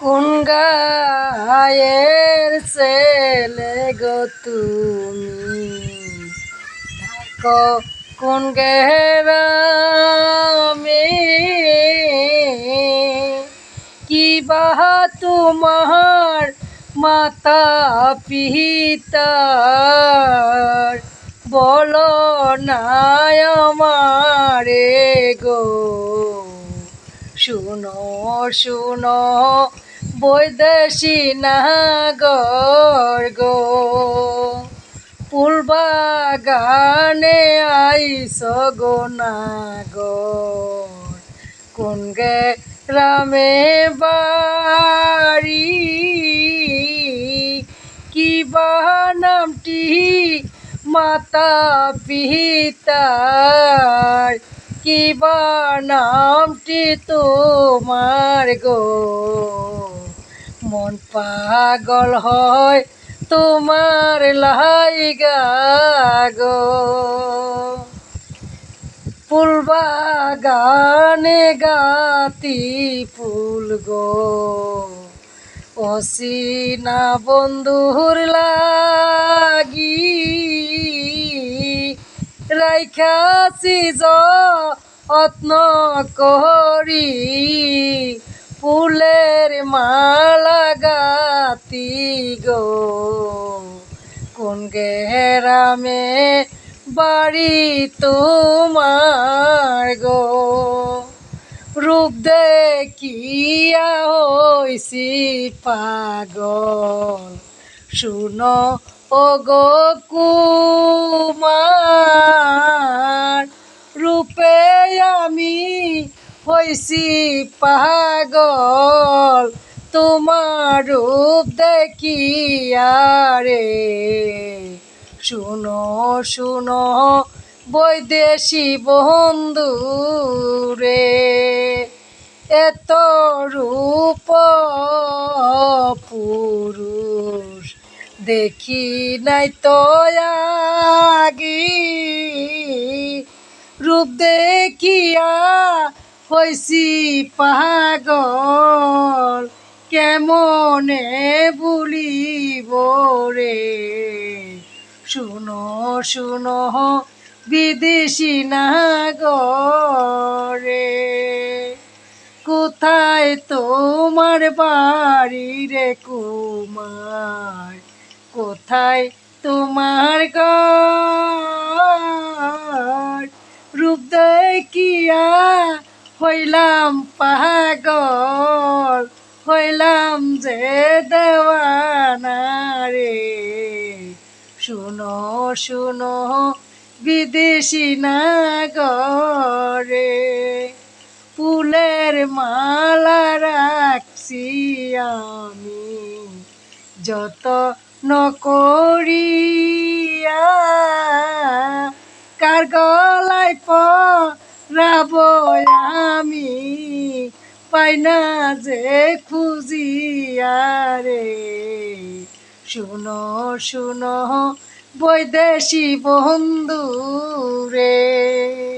কোন গায়ের ছেলে গো তুমি থাকো কোন গ্রামে কি বাহা তোমার মাতা পিতার বলো না আমারে গো শুনো শুনো বৈদেশি নাগর গো ফুলবাগানে আইস গো নাগর কোন গ্রামে বাড়ি কি বা নামটি মাতা পিতার কি বা নামটি তোমার গো মন পাগল হয় তোমার লাইগা গো ফুলবাগানে গাতি ফুল গো অসিনা বন্ধুর লাগি রাইখাছি যত্ন করি ফুলের মালা গাতি গো কোন গ্রামে বাড়ি তোমার গো রূপ দেখিয়া হইছি পাগল শুনো ও গো কুমার রূপে আমি হইছি পাগল তোমার রূপ দেখিয়া রে শুনো শুনো বৈদেশি বন্ধু রে এত রূপ পুরুষ দেখি নাই তো আগি রূপ দেখিয়া হইছি পাগল কেমনে ভুলিব রে শুনো শুনো বিদেশি নাগরে কোথায় তোমার বাড়ি রে কুমার কোথায় তোমার ঘর রূপ দেখিয়া হইলাম পাগল হইলাম যে দেওয়ানা রে শুনো শুনো বিদেশি নাগরে ফুলের মালা রাখছি আমি যত্ন করিয়া কার গলায় পরাব আমি পাই না যে খুঁজিয়া রে শুনো শুনো বৈদেশি বন্ধু রে।